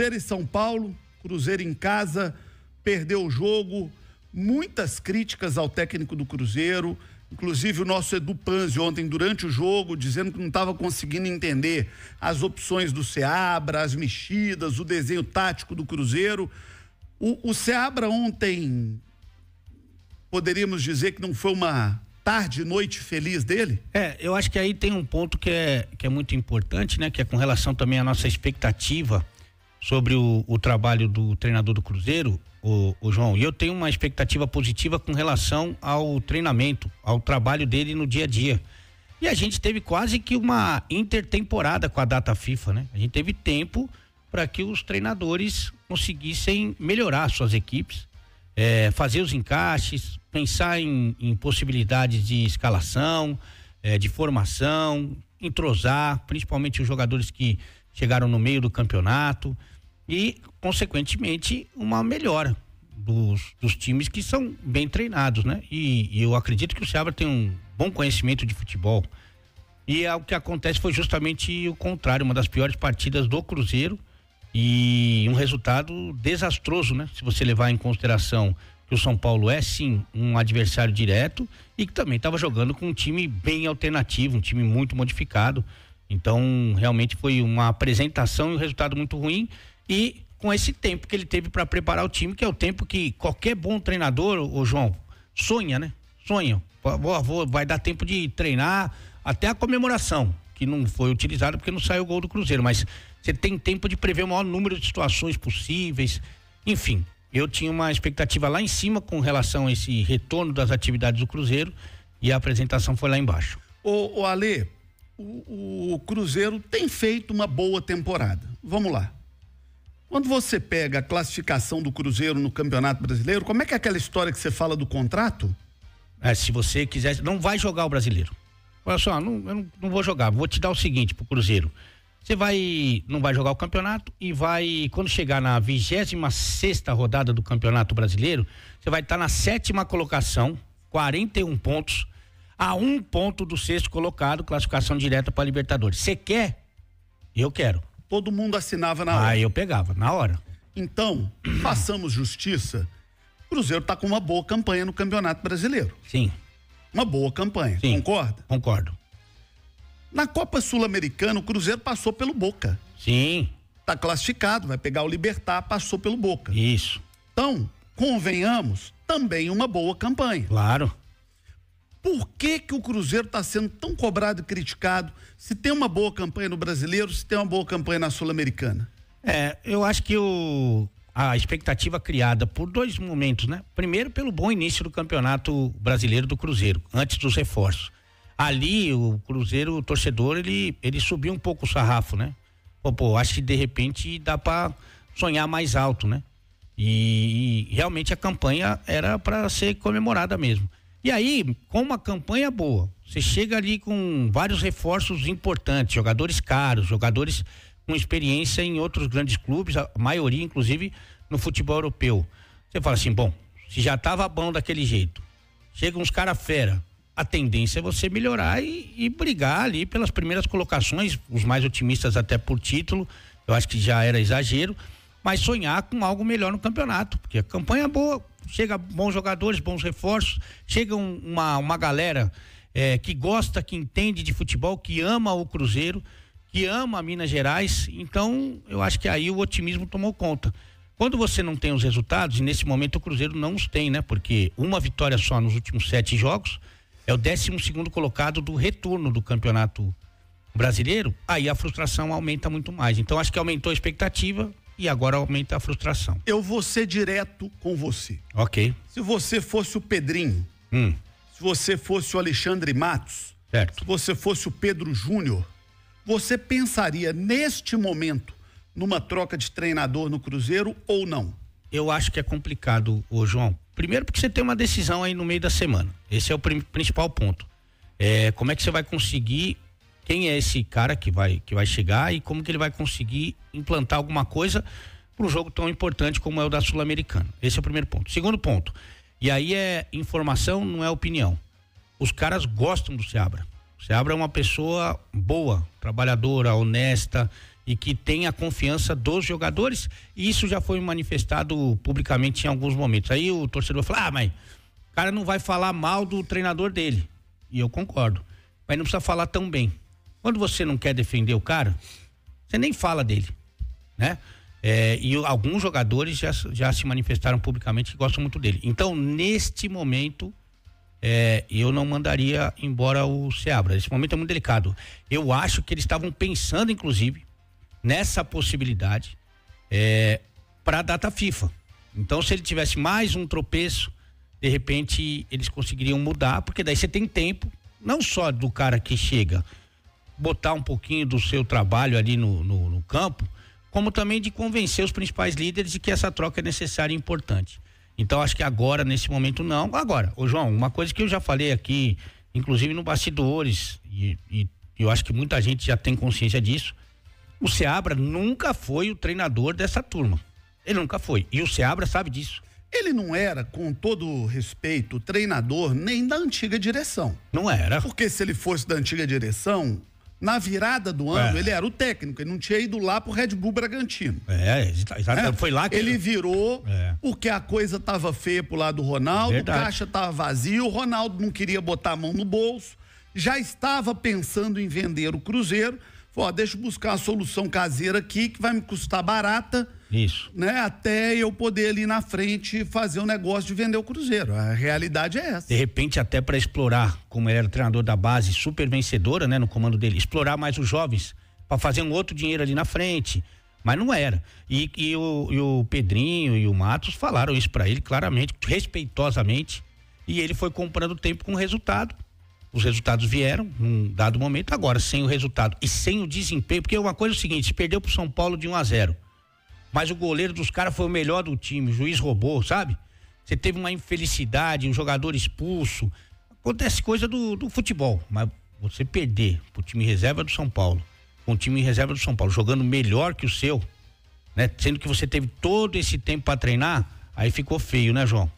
Cruzeiro e São Paulo, Cruzeiro em casa, perdeu o jogo, muitas críticas ao técnico do Cruzeiro, inclusive o nosso Edu Panzi ontem durante o jogo, dizendo que não estava conseguindo entender as opções do Seabra, as mexidas, o desenho tático do Cruzeiro. O Seabra ontem, poderíamos dizer que não foi uma tarde e noite feliz dele? Eu acho que aí tem um ponto que é muito importante, né? Que é com relação também à nossa expectativa sobre o trabalho do treinador do Cruzeiro, o João. E eu tenho uma expectativa positiva com relação ao treinamento, ao trabalho dele no dia a dia. E a gente teve quase que uma intertemporada com a data FIFA, né? A gente teve tempo para que os treinadores conseguissem melhorar suas equipes, fazer os encaixes, pensar em possibilidades de escalação, de formação, entrosar, principalmente os jogadores que chegaram no meio do campeonato e, consequentemente, uma melhora dos times que são bem treinados, né? E eu acredito que o Seabra tem um bom conhecimento de futebol. E o que acontece foi justamente o contrário, uma das piores partidas do Cruzeiro e um resultado desastroso, né? Se você levar em consideração que o São Paulo é sim um adversário direto e que também estava jogando com um time bem alternativo, um time muito modificado. Então, realmente foi uma apresentação e um resultado muito ruim, e com esse tempo que ele teve para preparar o time, que é o tempo que qualquer bom treinador, ô João, sonha, né? Sonha. Vai dar tempo de treinar até a comemoração, que não foi utilizada porque não saiu o gol do Cruzeiro, mas você tem tempo de prever o maior número de situações possíveis. Enfim, eu tinha uma expectativa lá em cima com relação a esse retorno das atividades do Cruzeiro, e a apresentação foi lá embaixo. Ô Ale, o Cruzeiro tem feito uma boa temporada. Vamos lá. Quando você pega a classificação do Cruzeiro no Campeonato Brasileiro, como é que é aquela história que você fala do contrato? Se você quiser, não vai jogar o Brasileiro. Olha só, eu não vou jogar. Vou te dar o seguinte pro Cruzeiro. Você não vai jogar o campeonato e quando chegar na 26ª rodada do Campeonato Brasileiro, você vai estar na 7ª colocação, 41 pontos, a 1 ponto do 6º colocado, classificação direta para Libertadores. Você quer? Eu quero. Todo mundo assinava na hora. Eu pegava, na hora. Então, façamos justiça. O Cruzeiro está com uma boa campanha no Campeonato Brasileiro. Sim. Uma boa campanha, sim, concorda? Concordo. Na Copa Sul-Americana, o Cruzeiro passou pelo Boca. Sim. Tá classificado, vai pegar o Libertad, passou pelo Boca. Isso. Então, convenhamos, também uma boa campanha. Claro. Por que o Cruzeiro está sendo tão cobrado e criticado, se tem uma boa campanha no Brasileiro, se tem uma boa campanha na Sul-Americana? Eu acho que a expectativa criada por dois momentos, né? Primeiro, pelo bom início do Campeonato Brasileiro do Cruzeiro, antes dos reforços. Ali, o Cruzeiro, o torcedor, ele subiu um pouco o sarrafo, né? Acho que de repente dá para sonhar mais alto, né? E realmente a campanha era para ser comemorada mesmo. E aí, com uma campanha boa, você chega ali com vários reforços importantes, jogadores caros, jogadores com experiência em outros grandes clubes, a maioria inclusive no futebol europeu. Você fala assim, se já tava bom daquele jeito, chega uns cara fera, a tendência é você melhorar e brigar ali pelas primeiras colocações, os mais otimistas até por título, eu acho que já era exagero, mas sonhar com algo melhor no campeonato, porque a campanha é boa, chega bons jogadores, bons reforços, chega uma galera que gosta, que entende de futebol, que ama o Cruzeiro, que ama Minas Gerais, então eu acho que aí o otimismo tomou conta. Quando você não tem os resultados, e nesse momento o Cruzeiro não os tem, né? Porque uma vitória só nos últimos 7 jogos, é o 12º colocado do retorno do Campeonato Brasileiro, aí a frustração aumenta muito mais. Então acho que aumentou a expectativa e agora aumenta a frustração. Eu vou ser direto com você. Ok. Se você fosse o Pedrinho, se você fosse o Alexandre Matos, certo, se você fosse o Pedro Júnior, você pensaria neste momento numa troca de treinador no Cruzeiro ou não? Eu acho que é complicado, João. Primeiro porque você tem uma decisão aí no meio da semana. Esse é o principal ponto. Como é que você vai conseguir, quem é esse cara que vai chegar e como que ele vai conseguir implantar alguma coisa para um jogo tão importante como é o da Sul-Americana. Esse é o primeiro ponto. Segundo ponto, e aí é informação, não é opinião. Os caras gostam do Seabra. O Seabra é uma pessoa boa, trabalhadora, honesta, e que tem a confiança dos jogadores, e isso já foi manifestado publicamente em alguns momentos. Aí o torcedor fala, mas o cara não vai falar mal do treinador dele, e eu concordo, mas não precisa falar tão bem. Quando você não quer defender o cara, você nem fala dele, né? E alguns jogadores já se manifestaram publicamente que gostam muito dele. Então, neste momento, eu não mandaria embora o Seabra. Esse momento é muito delicado. Eu acho que eles estavam pensando, inclusive, nessa possibilidade para a data FIFA. Então, se ele tivesse mais um tropeço, de repente eles conseguiriam mudar, porque daí você tem tempo, não só do cara que chega, botar um pouquinho do seu trabalho ali no campo, como também de convencer os principais líderes de que essa troca é necessária e importante. Então, acho que agora, nesse momento, não. Agora, ô João, uma coisa que eu já falei aqui, inclusive no bastidores, e eu acho que muita gente já tem consciência disso, o Seabra nunca foi o treinador dessa turma. Ele nunca foi. E o Seabra sabe disso. Ele não era, com todo respeito, treinador nem da antiga direção. Não era. Porque se ele fosse da antiga direção, na virada do ano, ele era o técnico, ele não tinha ido lá pro Red Bull Bragantino. Foi lá que ele virou porque a coisa tava feia pro lado do Ronaldo, o caixa tava vazio, o Ronaldo não queria botar a mão no bolso, já estava pensando em vender o Cruzeiro. Falou, deixa eu buscar uma solução caseira aqui que vai me custar barata. Isso. Né? Até eu poder ali na frente fazer um negócio de vender o Cruzeiro. A realidade é essa. De repente, até para explorar, como ele era treinador da base, super vencedora, né, no comando dele, explorar mais os jovens para fazer um outro dinheiro ali na frente. Mas não era. E o Pedrinho e o Matos falaram isso para ele claramente, respeitosamente. E ele foi comprando tempo com o resultado. Os resultados vieram num dado momento. Agora, sem o resultado e sem o desempenho, porque uma coisa é o seguinte, se perdeu pro São Paulo de 1-0, mas o goleiro dos caras foi o melhor do time, o juiz roubou, sabe? Você teve uma infelicidade, um jogador expulso, acontece coisa do futebol, mas você perder pro time reserva do São Paulo, com o time reserva do São Paulo jogando melhor que o seu, né? Sendo que você teve todo esse tempo para treinar, aí ficou feio, né, João?